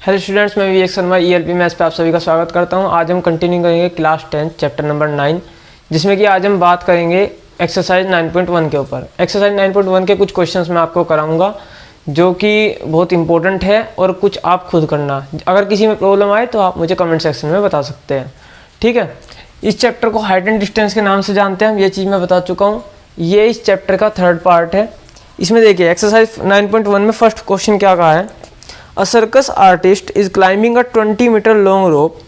Hello students, मैं Vivek Sharma ELP maths पे आप सभी का स्वागत करता हूं। आज हम कंटिन्यू करेंगे क्लास 10 चैप्टर नंबर 9, जिसमें कि आज हम बात करेंगे एक्सरसाइज 9.1 के ऊपर। एक्सरसाइज 9.1 के कुछ क्वेश्चंस मैं आपको कराऊंगा जो कि बहुत इंपॉर्टेंट है और कुछ आप खुद करना। अगर किसी में प्रॉब्लम आए तो आप मुझे कमेंट सेक्शन में बता सकते हैं, ठीक है। इस चैप्टर को हाइट एंड डिस्टेंस के नाम से जानते हैं हम, ये चीज़ मैं बता चुका हूँ। ये इस चैप्टर का थर्ड पार्ट है। इसमें देखिए एक्सरसाइज 9.1 में फर्स्ट क्वेश्चन क्या कहा है। A circus artist is climbing a 20 metre long rope.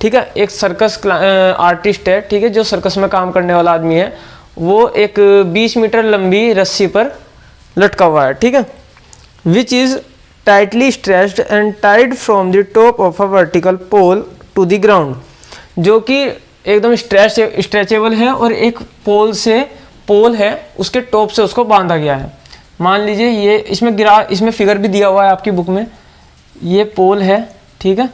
ठीक है, एक सर्कस आर्टिस्ट है, ठीक है, जो सर्कस में काम करने वाला आदमी है, वो एक 20 मीटर लंबी रस्सी पर लटका हुआ है, ठीक है। Which is tightly stretched and tied from the top of a vertical pole to the ground, जो कि एकदम स्ट्रेचेबल है और एक पोल है उसके टॉप से उसको बांधा गया है। मान लीजिए ये इसमें फिगर भी दिया हुआ है आपकी बुक में। ये पोल है, ठीक है,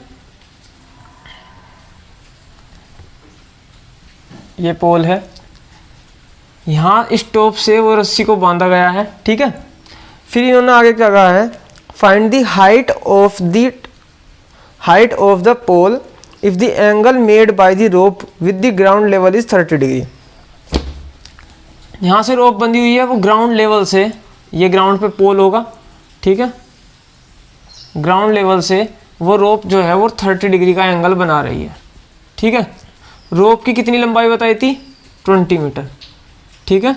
ये पोल है, यहाँ इस टॉप से वो रस्सी को बांधा गया है, ठीक है। फिर इन्होंने आगे क्या कहा है, find the height of the pole if the angle made by the rope with the ground level is 30 degree. यहाँ से रोप बंधी हुई है, वो ग्राउंड लेवल से, ये ग्राउंड पे पोल होगा, ठीक है, ग्राउंड लेवल से वो रोप जो है वो 30 डिग्री का एंगल बना रही है, ठीक है। रोप की कितनी लंबाई बताई थी, 20 मीटर, ठीक है।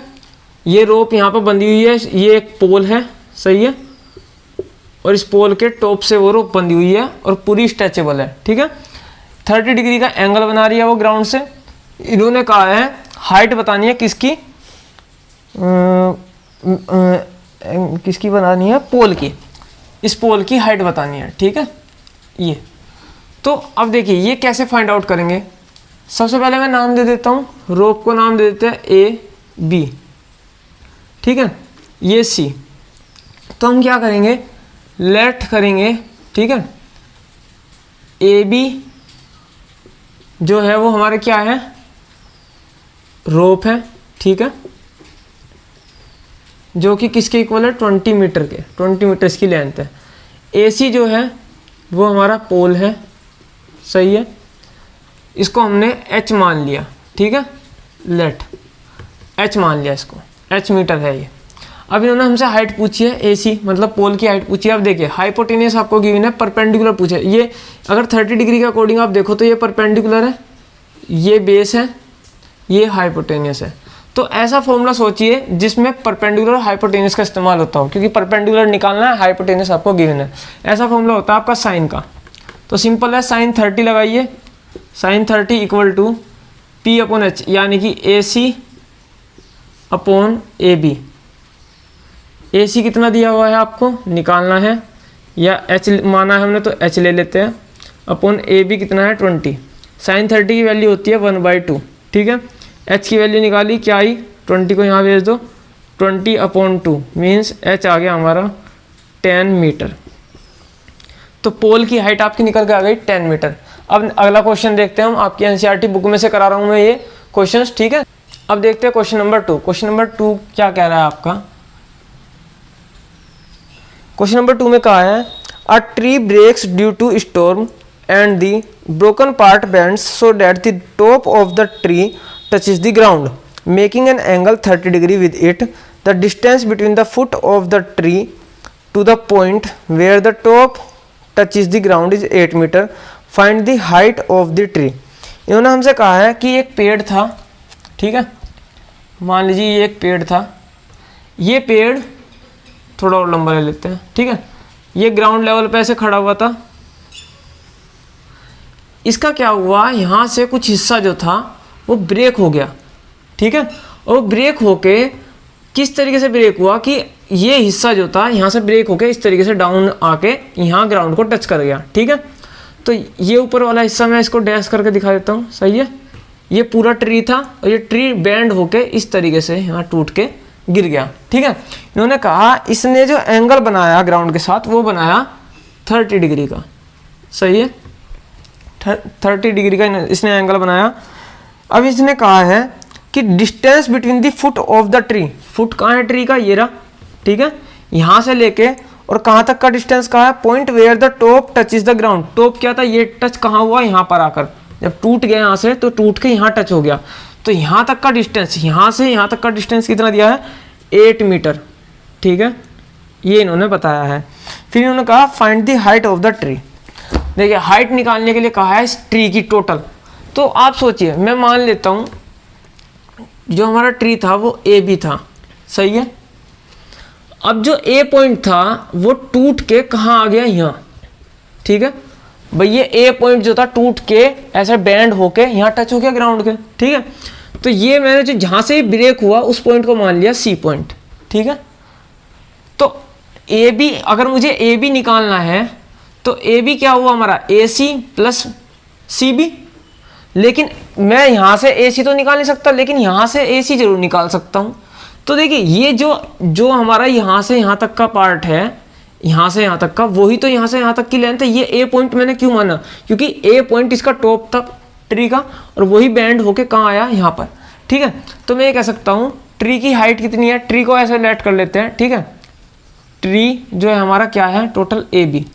ये रोप यहाँ पर बंधी हुई है, ये एक पोल है, सही है, और इस पोल के टॉप से वो रोप बंधी हुई है और पूरी स्ट्रेचेबल है, ठीक है। 30 डिग्री का एंगल बना रही है वो ग्राउंड से। इन्होंने कहा है हाइट बतानी है किसकी, किसकी बनानी है, पोल की। इस पोल की हाइट बतानी है, ठीक है। ये तो अब देखिए ये कैसे फाइंड आउट करेंगे। सबसे पहले मैं नाम दे देता हूँ, रोप को नाम दे देते हैं AB, ठीक है, ये C। तो हम क्या करेंगे, लेट करेंगे, ठीक है। AB जो है वो हमारे क्या है, रोप है, ठीक है, जो कि किसके इक्वल है, 20 मीटर के, 20 मीटर इसकी लेंथ है। AC जो है वो हमारा पोल है, सही है, इसको हमने H मान लिया, ठीक है, लेट H मान लिया, इसको H मीटर है ये। अब इन्होंने हमसे हाइट पूछी है, AC मतलब पोल की हाइट पूछी है। अब देखिए हाइपोटेनियस आपको गिवन है, परपेंडिकुलर पूछे। ये अगर 30 डिग्री के अकॉर्डिंग आप देखो तो ये परपेंडिकुलर है, ये बेस है, ये हाइपोटेनियस है। तो ऐसा फॉर्मूला सोचिए जिसमें परपेंडिकुलर हाइपोटेनियस का इस्तेमाल होता हो, क्योंकि परपेंडिकुलर निकालना है, हाइपोटेनियस आपको गिवन है। ऐसा फॉर्मूला होता है आपका साइन का। तो सिंपल है, साइन 30 लगाइए, साइन 30 इक्वल टू P/H, यानी कि AC/AB। AC कितना दिया हुआ है आपको निकालना है, या H माना है हमने तो H ले लेते हैं, अपॉन AB कितना है 20। साइन 30 की वैल्यू होती है 1/2, ठीक है। H की वैल्यू निकाली, क्या आई, 20 को यहाँ भेज दो, 20/2 मीन्स H आ गया हमारा 10 मीटर। तो पोल की हाइट आपकी निकल के आ गई 10 मीटर। अब अगला क्वेश्चन देखते हैं हम, आपकी NCERT बुक में से करा रहा हूँ मैं ये क्वेश्चंस, ठीक है। अब देखते हैं क्वेश्चन नंबर 2। क्वेश्चन नंबर 2 क्या कह रहा है आपका, क्वेश्चन नंबर 2 में कहा है a tree breaks due to storm and the broken part bends so that the top of the tree touches the ground, making an angle 30 degree with it. The distance between the foot of the tree to the point where the top touches the ground is 8 meter. Find the height of the tree. इन्होंने हमसे कहा है कि एक पेड़ था, ठीक है, मान लीजिए ये एक पेड़ था, ये पेड़ थोड़ा और लंबा ले लेते हैं, ठीक है, ये ग्राउंड लेवल पे ऐसे खड़ा हुआ था। इसका क्या हुआ, यहाँ से कुछ हिस्सा जो था वो ब्रेक हो गया, ठीक है, और ब्रेक होके किस तरीके से ब्रेक हुआ कि ये हिस्सा जो था यहाँ से ब्रेक होके इस तरीके से डाउन आके यहाँ ग्राउंड को टच कर गया, ठीक है। तो ये ऊपर वाला हिस्सा मैं इसको डैश करके दिखा देता हूँ, सही है। ये पूरा ट्री था और ये ट्री बैंड होके इस तरीके से यहाँ टूट के गिर गया, ठीक है। इन्होंने कहा इसने जो एंगल बनाया ग्राउंड के साथ वो बनाया 30 डिग्री का, सही है, 30 डिग्री का इसने एंगल बनाया। अब इसने कहा है कि distance between the foot of the tree, foot कहाँ है ट्री का, ये रहा, ठीक है, यहाँ से लेके और कहाँ तक का डिस्टेंस कहा है, point where the top touch is the ground. Top क्या था, ये टच कहाँ हुआ, यहाँ पर आकर, जब टूट गया यहाँ से तो टूट के यहाँ टच हो गया, तो यहाँ तक का डिस्टेंस, यहाँ से यहाँ तक का डिस्टेंस कितना दिया है, 8 मीटर। ठीक है, ये इन्होंने बताया है। फिर इन्होंने कहा find the height of the tree. देखिए हाइट निकालने के लिए कहा है इस ट्री की टोटल। तो आप सोचिए, मैं मान लेता हूँ जो हमारा ट्री था वो ए बी था, सही है। अब जो ए पॉइंट था वो टूट के कहाँ आ गया, यहाँ। ठीक है भाई, ये ए पॉइंट जो था टूट के ऐसे बैंड होके यहाँ टच हो गया ग्राउंड के। ठीक है, तो ये मैंने जो जहाँ से ब्रेक हुआ उस पॉइंट को मान लिया सी पॉइंट। ठीक है, तो ए बी, अगर मुझे ए बी निकालना है तो ए बी क्या हुआ हमारा, ए सी प्लस सी बी। लेकिन मैं यहाँ से ए सी तो निकाल नहीं सकता, लेकिन यहाँ से ए सी जरूर निकाल सकता हूँ। तो देखिए ये जो हमारा यहाँ से यहाँ तक का पार्ट है, यहाँ से यहाँ तक का, वही तो यहाँ से यहाँ तक की लेंथ है। ये ए पॉइंट मैंने क्यों माना, क्योंकि ए पॉइंट इसका टॉप था ट्री का, और वही बैंड होके कहाँ आया, यहाँ पर। ठीक है, तो मैं ये कह सकता हूँ ट्री की हाइट कितनी है, ट्री को ऐसे लेट कर लेते हैं। ठीक है, ट्री जो है हमारा क्या है, टोटल ए बी,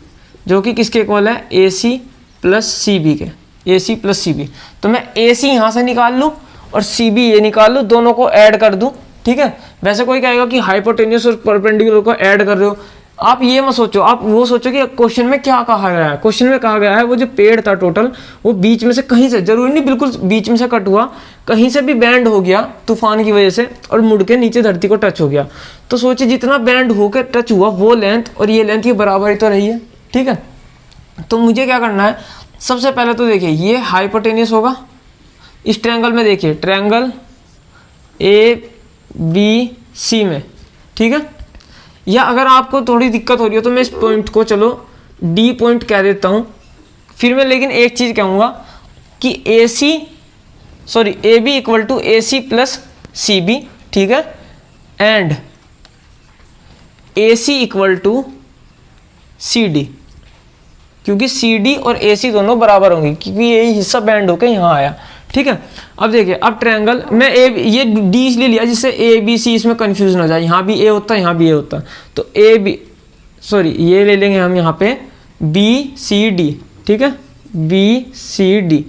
जो कि किसके इक्वल है, ए सी प्लस सी बी के, ए सी प्लस सी बी। तो मैं ए सी यहाँ से निकाल लूँ और सी बी ये निकाल लूँ, दोनों को ऐड कर दूँ। ठीक है, वैसे कोई कहेगा कि हाइपोटेन्यूस और परपेंडिकुलर को ऐड कर रहे हो, आप ये मत सोचो, आप वो सोचो कि क्वेश्चन में क्या कहा गया है। क्वेश्चन में कहा गया है वो जो पेड़ था टोटल, वो बीच में से कहीं से, जरूरी नहीं बिल्कुल बीच में से कट हुआ, कहीं से भी बैंड हो गया तूफान की वजह से और मुड़ के नीचे धरती को टच हो गया। तो सोचिए जितना बैंड होकर टच हुआ वो लेंथ और ये लेंथ ये बराबर ही तो रही है। ठीक है, तो मुझे क्या करना है, सबसे पहले तो देखिए ये हाइपोटेन्यूस होगा इस ट्रायंगल में, देखिए ट्रायंगल ए बी सी में। ठीक है, या अगर आपको थोड़ी दिक्कत हो रही हो तो मैं इस पॉइंट को चलो डी पॉइंट कह देता हूँ। फिर मैं लेकिन एक चीज़ कहूँगा कि A B equal to A C plus C B. ठीक है, and A C equal to C D, क्योंकि सी डी और ए सी दोनों बराबर होंगे, क्योंकि ये हिस्सा बैंड होकर यहाँ आया। ठीक है, अब देखिए, अब ट्रायंगल मैं ये डी इसलिए लिया जिससे ए बी सी इसमें कंफ्यूजन हो जाए, यहाँ भी ए होता है यहाँ भी ए होता है, तो ये ले लेंगे हम यहाँ पे बी सी डी। ठीक है, बी सी डी।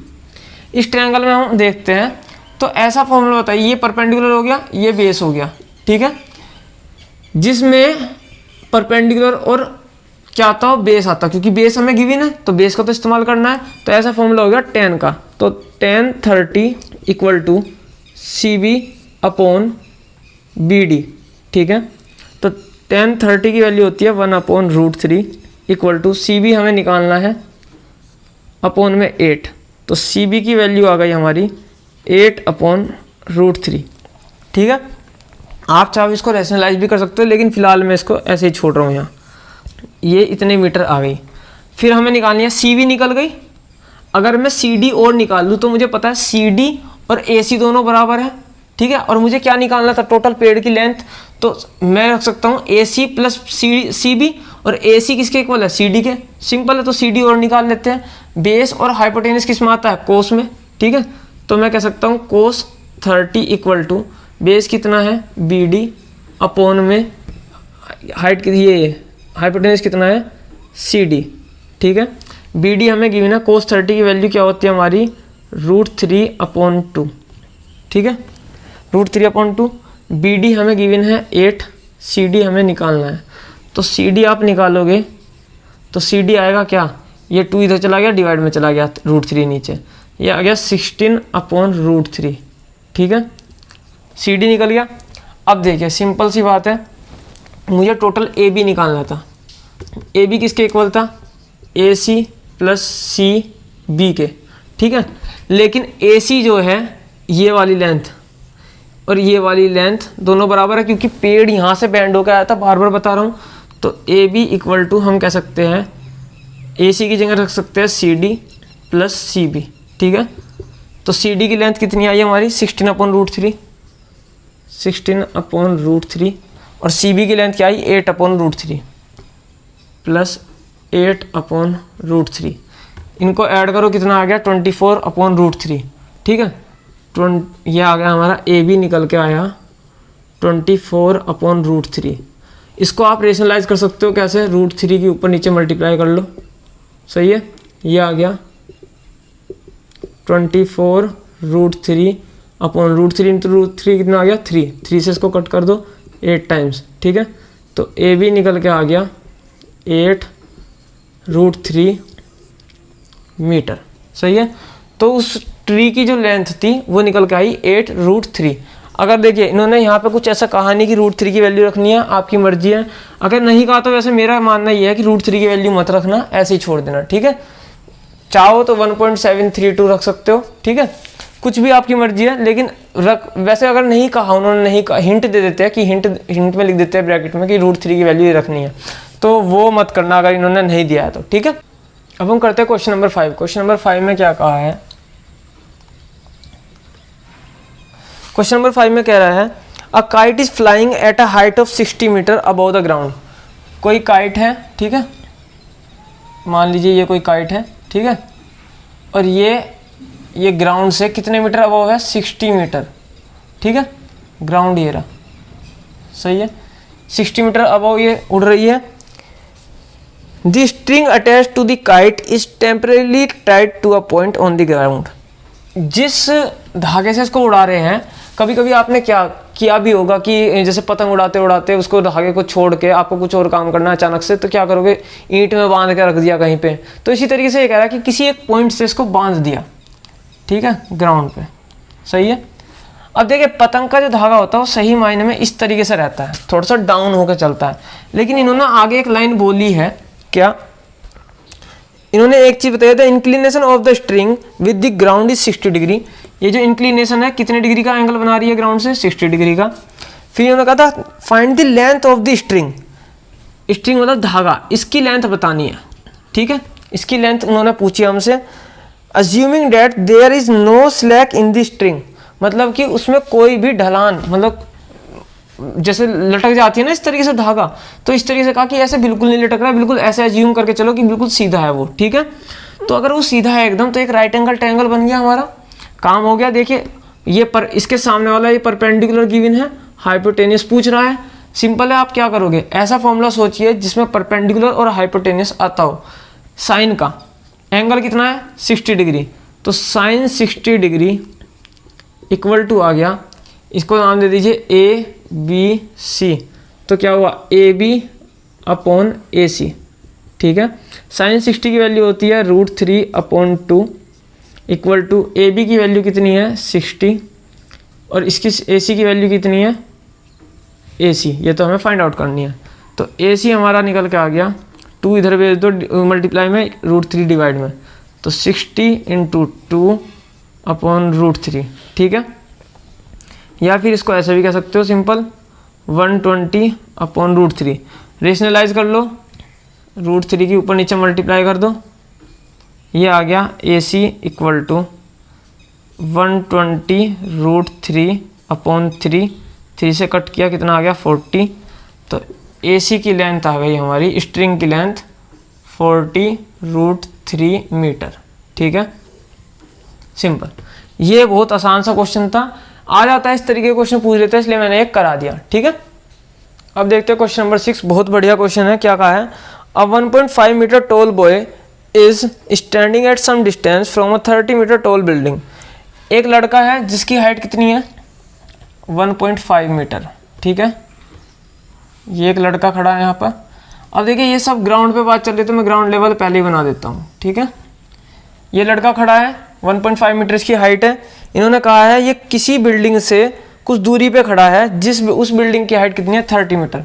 इस ट्रायंगल में हम देखते हैं तो ऐसा फॉर्मूला होता है, ये परपेंडिकुलर हो गया, ये बेस हो गया। ठीक है, जिसमें परपेंडिकुलर और क्या आता हो, बेस आता, क्योंकि बेस हमें गिवन है तो बेस का तो इस्तेमाल करना है। तो ऐसा फॉर्मूला हो गया tan का, तो tan 30 equal to C B upon B D. ठीक है, तो tan 30 की वैल्यू होती है 1/√3 इक्वल टू सी बी हमें निकालना है अपॉन में 8, तो सी बी की वैल्यू आ गई हमारी 8/√3। ठीक है, आप चाहे इसको रैशनलाइज भी कर सकते हो, लेकिन फिलहाल मैं इसको ऐसे ही छोड़ रहा हूँ। यहाँ ये इतने मीटर आ गई। फिर हमें निकालनी है, सी बी निकल गई। अगर मैं सी डी और निकाल लूँ तो मुझे पता है सी डी और ए सी दोनों बराबर है। ठीक है, और मुझे क्या निकालना था, टोटल पेड़ की लेंथ। तो मैं रख सकता हूँ ए सी प्लस सी बी, और ए सी किसके इक्वल है, सी डी के। सिंपल है, तो सी डी और निकाल लेते हैं। बेस और हाइपोटेन्यूस किस में आता है, कोस में। ठीक है, तो मैं कह सकता हूँ कोस 30 इक्वल टू बेस कितना है, बी डी अपॉन में हाइट ये हाइपोटेन्यूस कितना है, सी डी। ठीक है, बी डी हमें गिवन है, कोस 30 की वैल्यू क्या होती है हमारी, √3/2। ठीक है, √3/2। बी डी हमें गिवन है 8, सी डी हमें निकालना है। तो सी डी आप निकालोगे तो सी डी आएगा क्या, ये 2 इधर चला गया, डिवाइड में चला गया, √3 नीचे, ये आ गया 16/√3। ठीक है, सी डी निकल गया। अब देखिए सिंपल सी बात है, मुझे टोटल ए बी निकालना था। ए बी किसके इक्वल था, ए सी प्लस सी बी के। ठीक है, लेकिन ए सी जो है ये वाली लेंथ और ये वाली लेंथ दोनों बराबर है, क्योंकि पेड़ यहाँ से बैंड होकर आया था, बार बार बता रहा हूँ। तो ए बी इक्वल टू हम कह सकते हैं, ए सी की जगह रख सकते हैं C D plus C B. ठीक है, तो सी डी की लेंथ कितनी आई हमारी, 16/√3, 16/√3, और सी बी की लेंथ क्या आई, 8/√3 प्लस 8/√3। इनको ऐड करो, कितना आ गया, 24/√3। ठीक है, ये आ गया हमारा, ए बी निकल के आया 24/√3। इसको आप रेशनलाइज कर सकते हो कैसे, √3 के ऊपर नीचे मल्टीप्लाई कर लो, सही है। ये आ गया 24 √3 अपॉन √3 इंटू √3 कितना आ गया 3 से इसको कट कर दो 8 टाइम्स, ठीक है। तो ए बी निकल के आ गया 8 √3 मीटर, सही है। तो उस ट्री की जो लेंथ थी वो निकल के आई 8 √3। अगर देखिए इन्होंने यहाँ पे कुछ ऐसा कहा नहीं कि √3 की वैल्यू रखनी है, आपकी मर्जी है। अगर नहीं कहा तो वैसे मेरा मानना ये है कि √3 की वैल्यू मत रखना, ऐसे ही छोड़ देना, ठीक है। चाहो तो 1.732 रख सकते हो, ठीक है, कुछ भी आपकी मर्जी है। लेकिन वैसे अगर नहीं कहा, उन्होंने नहीं कहा, हिंट दे देते हैं कि हिंट में लिख देते हैं ब्रैकेट में कि √3 की वैल्यू रखनी है, तो वो मत करना अगर इन्होंने नहीं दिया है तो, ठीक है। अब हम करते हैं क्वेश्चन नंबर 5। क्वेश्चन नंबर 5 में क्या कहा है, क्वेश्चन नंबर 5 में कह रहा है a kite is flying at a height of 60 metre above the ground. कोई काइट है, ठीक है, मान लीजिए ये कोई काइट है, ठीक है, और ये ग्राउंड से कितने मीटर अबव है, 60 मीटर, ठीक है, ग्राउंड ये रहा, सही है, 60 मीटर अबव ये उड़ रही है। The string attached to the kite is temporarily tied to a point on the ground. जिस धागे से इसको उड़ा रहे हैं, कभी कभी आपने क्या किया भी होगा कि जैसे पतंग उड़ाते उड़ाते उसको धागे को छोड़ के आपको कुछ और काम करना है अचानक से, तो क्या करोगे, ईंट में बांध के रख दिया कहीं पे। तो इसी तरीके से ये कह रहा है कि किसी एक पॉइंट से इसको बांध दिया, ठीक है, ग्राउंड पे, सही है। अब देखिए पतंग का जो धागा होता है वो सही मायने में इस तरीके से रहता है, थोड़ा सा डाउन होकर चलता है। लेकिन इन्होंने आगे एक लाइन बोली है, क्या इन्होंने एक चीज बताया, the inclination of the string with the ground is 60 degree. ये जो इंक्लिनेशन है कितने डिग्री का एंगल बना रही है ग्राउंड से, 60 डिग्री का। फिर इन्होंने कहा था find the length of the string. String मतलब धागा, इसकी लेंथ बतानी है, ठीक है, इसकी लेंथ उन्होंने पूछी हमसे। Assuming that there is no slack in the string, मतलब कि उसमें कोई भी ढलान, मतलब जैसे लटक जाती है ना इस तरीके से धागा, तो इस तरीके से कहा कि ऐसे बिल्कुल नहीं लटक रहा है, बिल्कुल ऐसे अज्यूम करके चलो कि बिल्कुल सीधा है वो, ठीक है। तो अगर वो सीधा है एकदम तो एक राइट एंगल ट्रायंगल बन गया, हमारा काम हो गया। देखिए ये पर इसके सामने वाला ये परपेंडिकुलर गिवन है, हाइपोटेनियस पूछ रहा है। सिंपल है, आप क्या करोगे, ऐसा फॉर्मूला सोचिए जिसमें परपेंडिकुलर और हाइपोटेनियस आता हो। साइन का एंगल कितना है, 60 डिग्री, तो साइन 60 डिग्री इक्वल टू आ गया, इसको नाम दे दीजिए ABC। तो क्या हुआ, AB अपॉन AC, ठीक है। साइन 60 की वैल्यू होती है √3/2 इक्वल टू AB की वैल्यू कितनी है 60 और इसकी AC की वैल्यू कितनी है AC, ये तो हमें फाइंड आउट करनी है। तो AC हमारा निकल के आ गया, 2 इधर भेज दो मल्टीप्लाई में, √3 डिवाइड में, तो 60 × 2/√3, ठीक है। या फिर इसको ऐसे भी कह सकते हो सिंपल, 120/√3। रेशनलाइज कर लो, √3 के ऊपर नीचे मल्टीप्लाई कर दो, ये आ गया AC इक्वल टू 120√3/3, 3 से कट किया कितना आ गया 40। तो AC की लेंथ आ गई हमारी, स्ट्रिंग की लेंथ 40√3 मीटर, ठीक है, सिंपल। ये बहुत आसान सा क्वेश्चन था, आ जाता है इस तरीके के क्वेश्चन पूछ लेते हैं, इसलिए मैंने एक करा दिया, ठीक है। अब देखते हैं क्वेश्चन नंबर 6, बहुत बढ़िया क्वेश्चन है। क्या कहा है, a 1.5 metre tall boy is standing at some distance from a 30 metre tall building. एक लड़का है जिसकी हाइट कितनी है 1.5 मीटर, ठीक है, ये एक लड़का खड़ा है यहाँ पर। अब देखिए ये सब ग्राउंड पे बात चल रही है, तो मैं ग्राउंड लेवल पहले ही बना देता हूँ, ठीक है। ये लड़का खड़ा है, 1.5 मीटर की हाइट है। इन्होंने कहा है ये किसी बिल्डिंग से कुछ दूरी पे खड़ा है, उस बिल्डिंग की हाइट कितनी है 30 मीटर।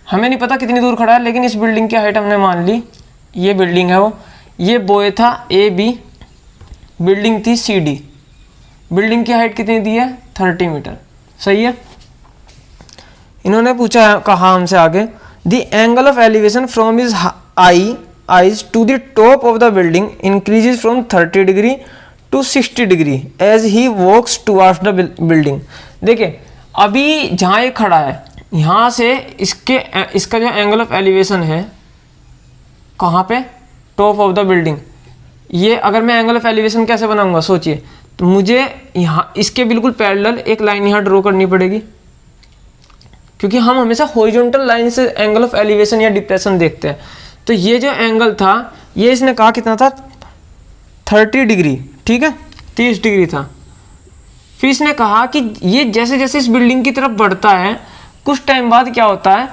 हमें नहीं पता कितनी दूर खड़ा है, लेकिन इस बिल्डिंग की हाइट हमने मान ली, ये बिल्डिंग है वो, ये बॉय था AB, बिल्डिंग थी CD, बिल्डिंग की हाइट कितनी दी है 30 मीटर, सही है। इन्होंने पूछा, कहा हमसे आगे, the angle of elevation from his eyes to the top of the building increases from 30 degree to 60 degree as he walks towards the building. देखिए अभी जहाँ ये खड़ा है, यहाँ से इसका जो एंगल ऑफ एलिवेशन है कहाँ पे, टॉप ऑफ द बिल्डिंग। ये अगर मैं एंगल ऑफ एलिवेशन कैसे बनाऊंगा सोचिए, तो मुझे यहाँ इसके बिल्कुल पैरेलल एक लाइन यहाँ ड्रॉ करनी पड़ेगी, क्योंकि हम हमेशा हॉरिजॉन्टल लाइन से एंगल ऑफ एलिवेशन या डिप्रेशन देखते हैं। तो ये जो एंगल था ये इसने कहा कितना था 30 डिग्री, ठीक है 30 डिग्री था। फिर इसने कहा कि ये जैसे जैसे इस बिल्डिंग की तरफ बढ़ता है कुछ टाइम बाद क्या होता है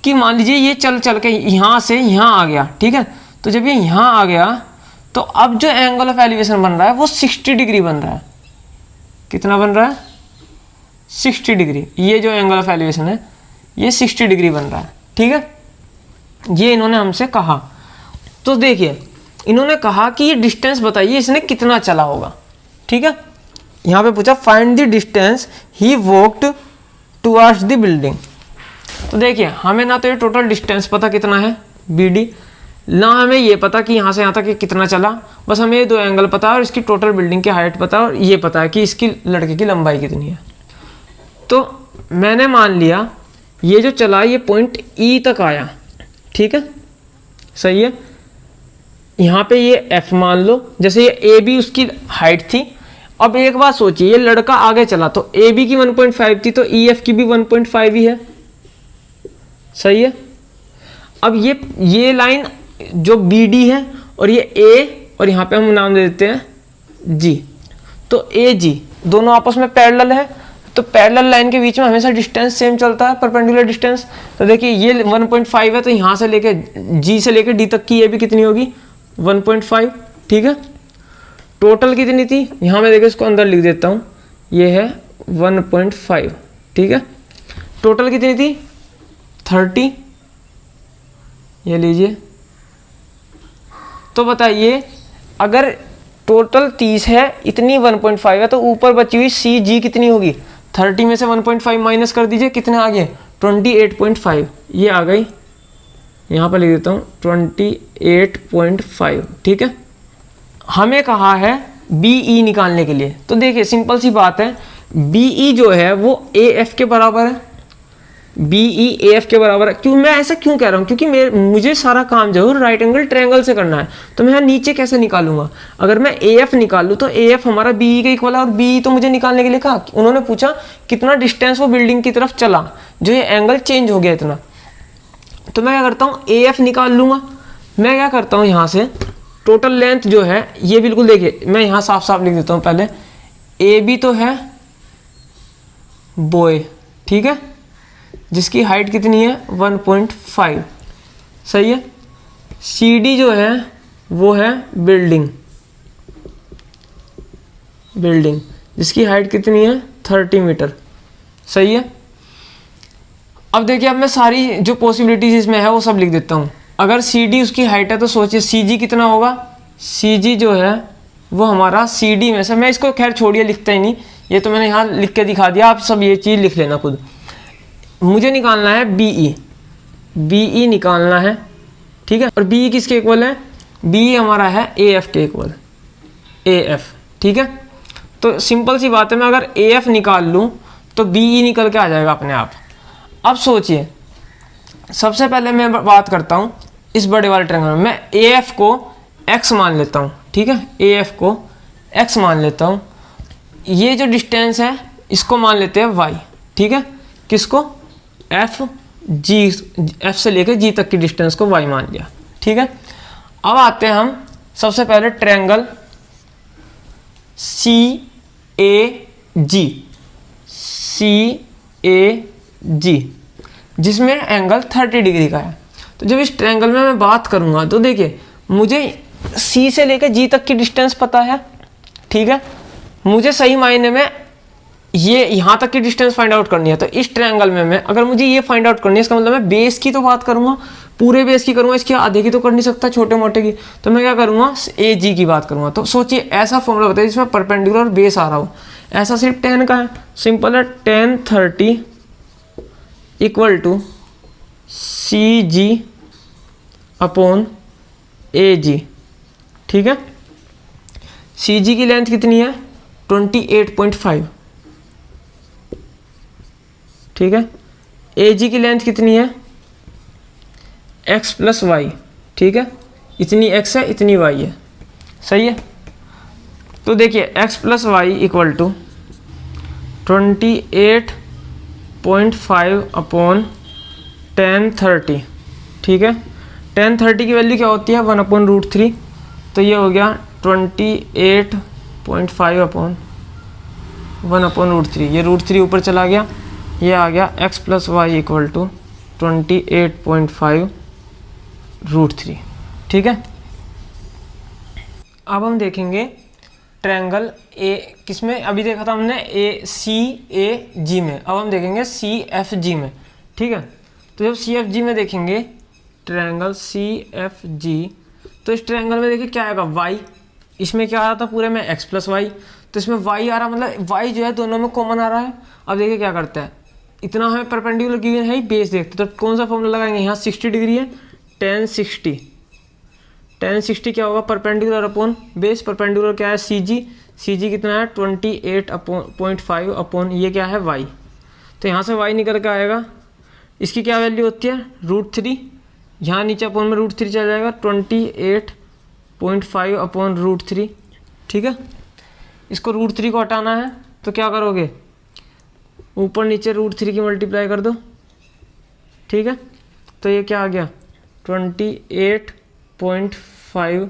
कि मान लीजिए ये चल चल के यहाँ से यहाँ आ गया, ठीक है। तो जब ये यहाँ आ गया तो अब जो एंगल ऑफ एलिवेशन बन रहा है वो 60 डिग्री बन रहा है। कितना बन रहा है 60 डिग्री। ये जो एंगल ऑफ एलिवेशन है ये 60 डिग्री बन रहा है, ठीक है। ये इन्होंने हमसे कहा। तो देखिए इन्होंने कहा कि ये डिस्टेंस बताइए इसने कितना चला होगा, ठीक है। यहाँ पे पूछा find the distance he walked towards the building. तो देखिए हमें ना तो ये टोटल डिस्टेंस पता कितना है BD, ना हमें ये पता कि यहाँ से यहाँ तक कितना चला, बस हमें ये दो एंगल पता है और इसकी टोटल बिल्डिंग की हाइट पता है और ये पता है कि इसकी लड़के की लंबाई कितनी है। तो मैंने मान लिया ये जो चला ये पॉइंट E तक आया, ठीक है सही है। यहाँ पे ये F मान लो, जैसे ये AB उसकी हाइट थी। अब एक बात सोचिए ये लड़का आगे चला तो AB की 1.5 थी तो EF की भी 1.5 ही है, सही है। अब ये लाइन जो BD है और ये A और यहाँ पे हम नाम दे देते हैं G, तो AG दोनों आपस में पैरेलल है। तो पैरेलल लाइन के बीच में हमेशा डिस्टेंस सेम चलता है, परपेंडिकुलर डिस्टेंस। तो देखिए ये 1.5 है तो यहाँ से लेके G से लेके D तक की ये भी कितनी होगी 1.5, ठीक है। टोटल कितनी थी यहाँ मैं देखिए इसको अंदर लिख देता हूँ, ये है 1.5, ठीक है। टोटल कितनी थी 30, ये लीजिए। तो बताइए अगर टोटल 30 है इतनी 1.5 है तो ऊपर बची हुई CG कितनी होगी। 30 में से 1.5 माइनस कर दीजिए, कितने आ गए 28.5, ये आ गई। यहाँ पर लिख देता हूँ 28.5, ठीक है। हमें कहा है BE निकालने के लिए। तो देखिए सिंपल सी बात है BE जो है वो AF के बराबर है, BE AF के बराबर है। क्यों मैं ऐसा क्यों कह रहा हूँ, क्योंकि मुझे सारा काम जो है राइट एंगल ट्रायंगल से करना है। तो मैं यहाँ नीचे कैसे निकालूंगा, अगर मैं AF निकाल लूँ तो AF हमारा BE के इक्वल है और BE तो मुझे निकालने के लिए कहा। उन्होंने पूछा कितना डिस्टेंस वो बिल्डिंग की तरफ चला जो ये एंगल चेंज हो गया इतना। तो मैं क्या करता हूँ AF निकाल लूँगा। मैं क्या करता हूँ यहाँ से टोटल लेंथ जो है ये बिल्कुल देखिए मैं यहाँ साफ साफ लिख देता हूँ। पहले AB तो है बॉय, ठीक है, जिसकी हाइट कितनी है 1.5, सही है। CD जो है वो है बिल्डिंग जिसकी हाइट कितनी है 30 मीटर, सही है। अब देखिए अब मैं सारी जो पॉसिबिलिटीज इसमें है वो सब लिख देता हूँ। अगर CD उसकी हाइट है तो सोचिए CG कितना होगा। CG जो है वो हमारा CD में से, मैं इसको खैर छोड़िए लिखता ही नहीं, ये तो मैंने यहाँ लिख के दिखा दिया, आप सब ये चीज़ लिख लेना खुद। मुझे निकालना है BE निकालना है, ठीक है। और BE किसके इक्वल है, BE हमारा है AF के इक्वल, AF, ठीक है। तो सिंपल सी बात है मैं अगर AF निकाल लूँ तो BE निकल के आ जाएगा अपने आप। अब सोचिए सबसे पहले मैं बात करता हूँ इस बड़े वाले ट्रायंगल में। मैं AF को X मान लेता हूँ, ठीक है, AF को X मान लेता हूँ। ये जो डिस्टेंस है इसको मान लेते हैं Y, ठीक है। किसको F से लेकर G तक की डिस्टेंस को Y मान लिया, ठीक है। अब आते हैं हम सबसे पहले ट्रायंगल CAG जिसमें एंगल 30 डिग्री का है। तो जब इस ट्रायंगल में मैं बात करूंगा तो देखिए मुझे C से लेकर G तक की डिस्टेंस पता है, ठीक है। मुझे सही मायने में ये यहाँ तक की डिस्टेंस फाइंड आउट करनी है। तो इस ट्रायंगल में मैं अगर मुझे ये फाइंड आउट करनी है इसका मतलब मैं बेस की तो बात करूंगा, पूरे बेस की करूंगा, इसकी आधे की तो कर नहीं सकता, छोटे मोटे की। तो मैं क्या करूंगा AG की बात करूंगा। तो सोचिए ऐसा फॉर्मूला बताइए जिसमें परपेंडिकुलर बेस आ रहा हो। ऐसा सिर्फ 10 का है, सिंपल है, 10 30 equal to CG upon AG, ठीक है। CG की लेंथ कितनी है 28.5, ठीक है। AG की लेंथ कितनी है x प्लस वाई, ठीक है। इतनी x है इतनी y है, सही है। तो देखिए x plus Y equal to 28 0.5/tan30, ठीक है। tan30 की वैल्यू क्या होती है 1/√3, तो ये हो गया 28.5/1/√3, ये √3 ऊपर चला गया, ये आ गया x + y = 28.5√3, ठीक है। अब हम देखेंगे ट्रायंगल ए, किसमें अभी देखा था हमने ACAG में, अब हम देखेंगे CFG में, ठीक है। तो जब CFG में देखेंगे ट्रायंगल CFG, तो इस ट्रायंगल में देखिए क्या आएगा y, इसमें क्या आ रहा था पूरे में x + y, तो इसमें y आ रहा, मतलब y जो है दोनों में कॉमन आ रहा है। अब देखिए क्या करता है, इतना हमें परपेंडिकुलर गिवन है, बेस देखते तो कौन सा फॉर्मूला लगाएंगे, यहाँ 60 डिग्री है, tan 60 क्या होगा परपेंडिकुलर अपॉन बेस, परपेंडिकुलर क्या है CG कितना है 28.5 ये क्या है y, तो यहाँ से y निकल के आएगा, इसकी क्या वैल्यू होती है √3, यहाँ नीचे अपॉन में √3 चल जाएगा 28.5/√3, ठीक है। इसको √3 को हटाना है तो क्या करोगे, ऊपर नीचे √3 की मल्टीप्लाई कर दो, ठीक है। तो ये क्या आ गया 28.5√3/3,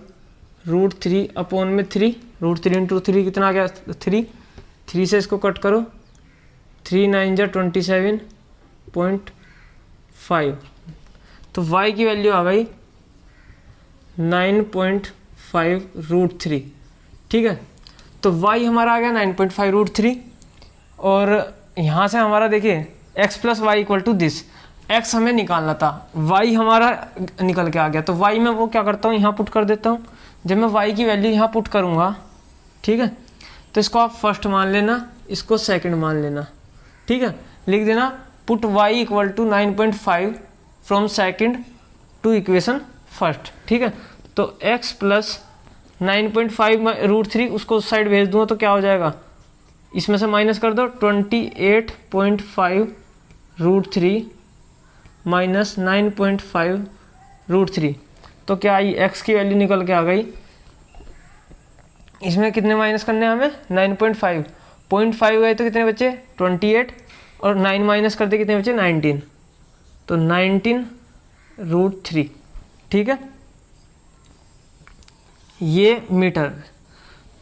√3 × 3 कितना आ गया 3 से इसको कट करो, 3 9 जा 27.5, तो y की वैल्यू आ गई 9.5√3, ठीक है। तो y हमारा आ गया 9.5√3, और यहाँ से हमारा देखिए x + y = दिस, x हमें निकालना था, y हमारा निकल के आ गया, तो y में वो क्या करता हूँ यहाँ पुट कर देता हूँ। जब मैं y की वैल्यू यहाँ पुट करूँगा, ठीक है, तो इसको आप फर्स्ट मान लेना, इसको सेकंड मान लेना, ठीक है। लिख देना put y = 9.5 from second to equation first, ठीक है। तो x + 9.5√3 उसको उस साइड भेज दूंगा तो क्या हो जाएगा, इसमें से माइनस कर दो 28.5√3 - 9.5√3, तो क्या आई x की वैल्यू निकल के आ गई, इसमें कितने माइनस करने हैं हमें 9.5, 0.5 गए तो कितने बचे 28, और 9 माइनस करते कितने बचे 19, तो 19√3, ठीक है, ये मीटर।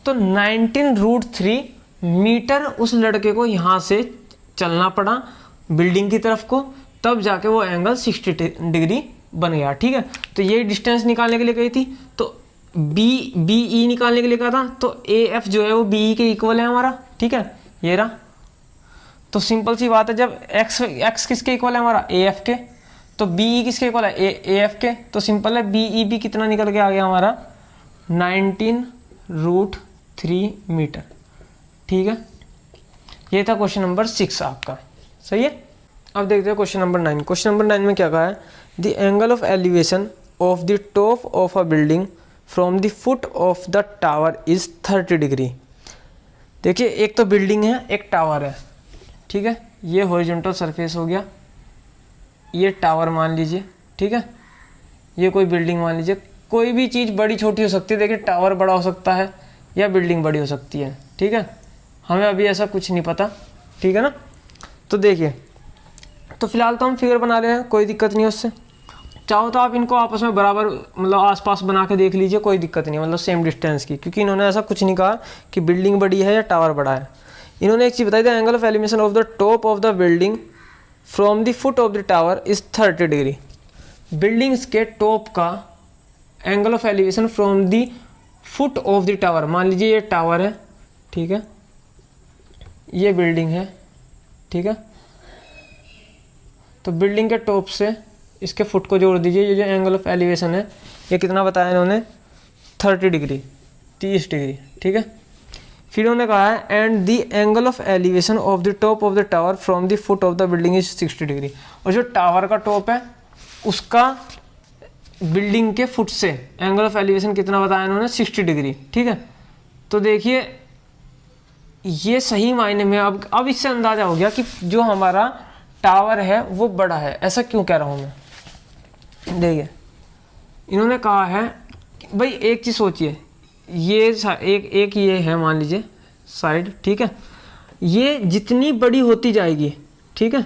तो 19√3 मीटर उस लड़के को यहाँ से चलना पड़ा बिल्डिंग की तरफ को, तब जाके वो एंगल 60 डिग्री बन गया, ठीक है। तो ये डिस्टेंस निकालने के लिए कही थी, तो BE निकालने के लिए कहा था, तो AF जो है वो BE के इक्वल है हमारा, ठीक है, ये रहा। तो सिंपल सी बात है, जब x किसके इक्वल है हमारा AF के, तो BE किसके इक्वल है AF के, तो सिंपल है BEB कितना निकल के आ गया हमारा 19√3 मीटर, ठीक है। ये था क्वेश्चन नंबर 6 आपका, सही है। अब देखते हैं क्वेश्चन नंबर 9। क्वेश्चन नंबर 9 में क्या कहा है, the angle of elevation of the top of a building from the foot of the tower is 30 degree. देखिए एक तो बिल्डिंग है, एक टावर है, ठीक है, ये हॉरिजॉन्टल सरफेस हो गया, ये टावर मान लीजिए, ठीक है, ये कोई बिल्डिंग मान लीजिए, कोई भी चीज़ बड़ी छोटी हो सकती है, देखिए टावर बड़ा हो सकता है या बिल्डिंग बड़ी हो सकती है, ठीक है, हमें अभी ऐसा कुछ नहीं पता, ठीक है ना। तो देखिए, तो फिलहाल तो हम फिगर बना रहे हैं, कोई दिक्कत नहीं है उससे, चाहो तो आप इनको आपस में बराबर मतलब आसपास बना के देख लीजिए, कोई दिक्कत नहीं है, मतलब सेम डिस्टेंस की, क्योंकि इन्होंने ऐसा कुछ नहीं कहा कि बिल्डिंग बड़ी है या टावर बड़ा है। इन्होंने एक चीज़ बताई, the angle of elevation of the top of the building from the foot of the tower is 30 degree. Buildings के टॉप का angle of elevation from the foot of the tower, मान लीजिए ये टावर है, ठीक है, ये बिल्डिंग है, ठीक है, तो बिल्डिंग के टॉप से इसके फुट को जोड़ दीजिए, ये जो एंगल ऑफ एलिवेशन है ये कितना बताया इन्होंने 30 डिग्री, 30 डिग्री, ठीक है। फिर उन्होंने कहा है and the angle of elevation of the top of the tower from the foot of the building is 60 degree, और जो टावर का टॉप है उसका बिल्डिंग के फुट से एंगल ऑफ एलिवेशन कितना बताया इन्होंने 60 डिग्री, ठीक है। तो देखिए ये सही मायने में अब इससे अंदाजा हो गया कि जो हमारा टावर है वो बड़ा है। ऐसा क्यों कह रहा हूँ मैं, देखिए इन्होंने कहा है भाई एक चीज़ सोचिए, ये एक ये है मान लीजिए साइड, ठीक है, ये जितनी बड़ी होती जाएगी, ठीक है,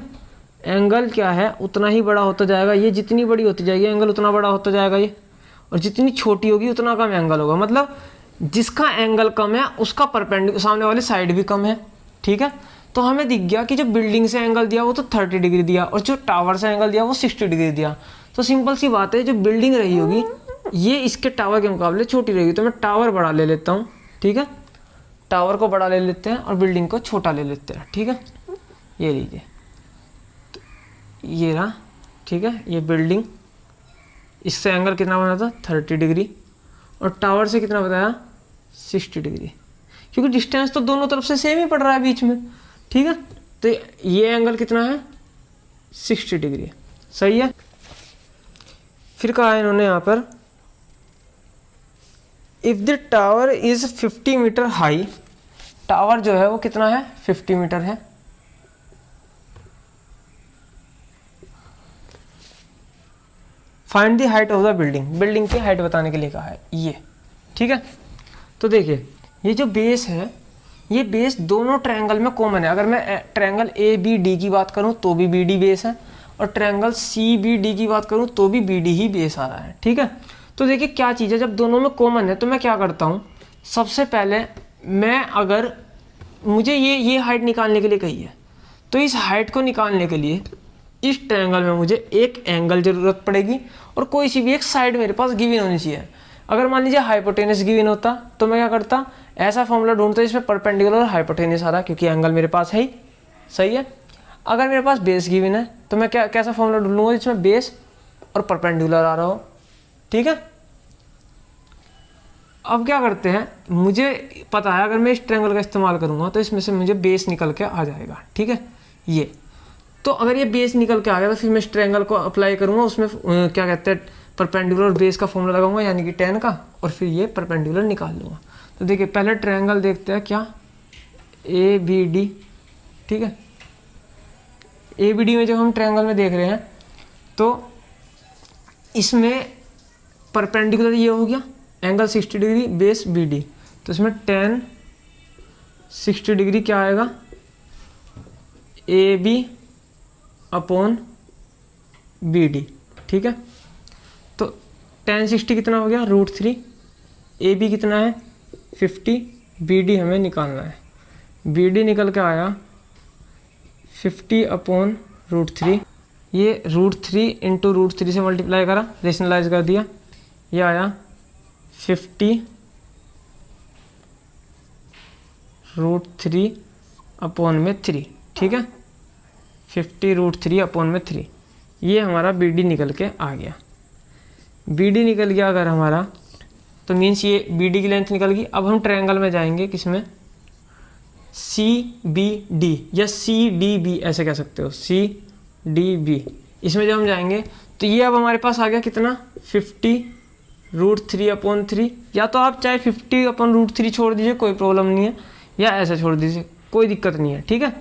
एंगल क्या है उतना ही बड़ा होता जाएगा, ये जितनी बड़ी होती जाएगी एंगल उतना बड़ा होता जाएगा ये, और जितनी छोटी होगी उतना कम एंगल होगा। मतलब जिसका एंगल कम है उसका परपेंडिकुलर सामने वाली साइड भी कम है, ठीक है। तो हमें दिख गया कि जो बिल्डिंग से एंगल दिया वो तो 30 डिग्री दिया, और जो टावर से एंगल दिया वो 60 डिग्री दिया। तो सिंपल सी बात है, जो बिल्डिंग रही होगी ये इसके टावर के मुकाबले छोटी रहेगी, तो मैं टावर बड़ा ले लेता हूँ, ठीक है। टावर को बड़ा ले लेते हैं और बिल्डिंग को छोटा ले लेते हैं, ठीक है। ये लीजिए, तो ये रहा, ठीक है। ये बिल्डिंग, इससे एंगल कितना बना था 30 डिग्री, और टावर से कितना बताया 60 डिग्री, क्योंकि डिस्टेंस तो दोनों तरफ से सेम ही पड़ रहा है बीच में, ठीक है। तो ये एंगल कितना है 60 डिग्री, सही है। फिर कहा है इन्होंने यहाँ पर if the tower is 50 metre high, tower जो है वो कितना है 50 मीटर है, find the height of the building, building की हाइट बताने के लिए कहा है ये, ठीक है। तो देखिए ये जो बेस है, ये बेस दोनों ट्रायंगल में कॉमन है। अगर मैं ट्रायंगल ए बी डी की बात करूं तो भी बी डी बेस है, और ट्रायंगल सी बी डी की बात करूं तो भी बी डी ही बेस आ रहा है, ठीक है। तो देखिए क्या चीज़ है, जब दोनों में कॉमन है तो मैं क्या करता हूँ, सबसे पहले मैं अगर मुझे ये हाइट निकालने के लिए कही है, तो इस हाइट को निकालने के लिए इस ट्रायंगल में मुझे एक एंगल ज़रूरत पड़ेगी, और कोई सी भी एक साइड मेरे पास गिवन होनी चाहिए। अगर मान लीजिए हाइपोटेनस गिवन होता तो मैं क्या करता, ऐसा फॉर्मूला ढूंढता जिसमें परपेंडिकुलर और हाइपोटेनस आ रहा, क्योंकि एंगल मेरे पास है ही, सही है। अगर मेरे पास बेस गिवन है तो मैं कैसा फॉर्मूला ढूंढूंगा जिसमें बेस और परपेंडिकुलर आ रहा हो, ठीक है। अब क्या करते हैं, मुझे पता है अगर मैं इस ट्रायंगल का इस्तेमाल करूंगा तो इसमें से मुझे बेस निकल के आ जाएगा, ठीक है। ये तो अगर ये बेस निकल के आ गया तो फिर मैं इस ट्रायंगल को अप्लाई करूंगा, उसमें क्या कहते हैं परपेंडिकुलर और बेस का फॉर्मूला लगाऊंगा यानी कि tan का, और फिर ये परपेंडिकुलर निकाल लूँगा। तो देखिए पहले ट्रायंगल देखते हैं क्या, ए बी डी, ठीक है। ए बी डी में जब हम ट्रायंगल में देख रहे हैं तो इसमें परपेंडिकुलर ये हो गया angle 60 degree, base B D, तो इसमें tan 60 डिग्री क्या आएगा A B upon B D, ठीक है। तो tan 60 कितना हो गया √3, ए बी कितना है 50, बी डी हमें निकालना है, बी डी निकल के आया 50 अपॉन √3, ये √3 इंटू √3 से मल्टीप्लाई करा, रेशनलाइज कर दिया, ये आया 50 √3 अपॉन में 3, ठीक है। 50 √3 अपॉन में 3, ये हमारा बी डी निकल के आ गया। बी डी निकल गया अगर हमारा, तो मीन्स ये बी डी की लेंथ निकल गई। अब हम ट्रायंगल में जाएंगे, किसमें सी बी डी या सी डी बी ऐसे कह सकते हो, सी डी बी। इसमें जब हम जाएंगे तो ये अब हमारे पास आ गया कितना 50 √3 अपॉन 3, या तो आप चाहे 50 अपॉन √3 छोड़ दीजिए कोई प्रॉब्लम नहीं है, या ऐसे छोड़ दीजिए कोई दिक्कत नहीं है, ठीक है।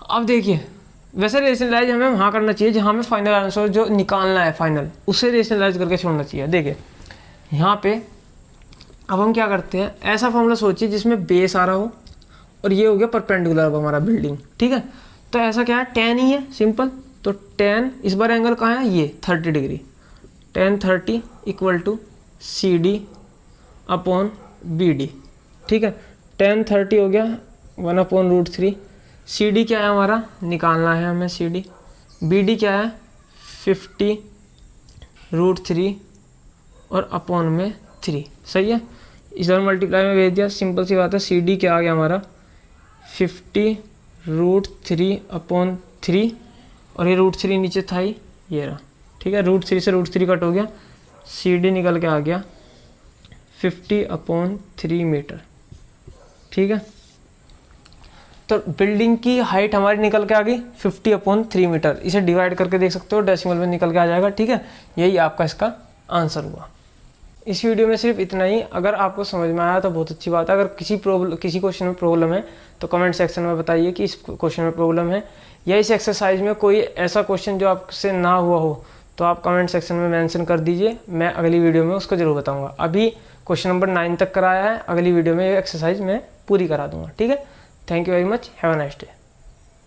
अब देखिए वैसे रेशनलाइज हमें वहाँ करना चाहिए जहाँ हमें फाइनल आंसर जो निकालना है फाइनल, उसे रेशनलाइज करके छोड़ना चाहिए। देखिए यहाँ पे अब हम क्या करते हैं, ऐसा फॉर्मूला सोचिए जिसमें बेस आ रहा हो और ये हो गया परपेंडिकुलर अब हमारा बिल्डिंग, ठीक है। तो ऐसा क्या है tan ही है सिंपल, तो tan इस बार एंगल कहाँ है ये 30 degree, tan 30 equal to C D upon B D, ठीक है। tan 30 हो गया 1 अपॉन √3, सी डी क्या है हमारा निकालना है हमें, सी डी, बी डी क्या है 50 √3 और अपॉन में 3, सही है। इस बार मल्टीप्लाई में भेज दिया, सिंपल सी बात है। सी डी क्या आ गया हमारा 50 √3 अपॉन 3, और ये √3 नीचे था ही, ये रहा, ठीक है। √3 से √3 कट हो गया, सी डी निकल के आ गया 50 अपॉन 3 मीटर, ठीक है। तो बिल्डिंग की हाइट हमारी निकल के आ गई 50 अपॉन 3 मीटर। इसे डिवाइड करके देख सकते हो, डेसिमल में निकल के आ जाएगा, ठीक है। यही आपका इसका आंसर हुआ। इस वीडियो में सिर्फ इतना ही। अगर आपको समझ में आया तो बहुत अच्छी बात है। अगर किसी क्वेश्चन में प्रॉब्लम है तो कमेंट सेक्शन में बताइए कि इस क्वेश्चन में प्रॉब्लम है, या इस एक्सरसाइज में कोई ऐसा क्वेश्चन जो आपसे ना हुआ हो तो आप कमेंट सेक्शन में मेंशन कर दीजिए, मैं अगली वीडियो में उसको जरूर बताऊंगा। अभी क्वेश्चन नंबर 9 तक कराया है, अगली वीडियो में ये एक्सरसाइज मैं पूरी करा दूंगा, ठीक है। Thank you very much, have a nice day.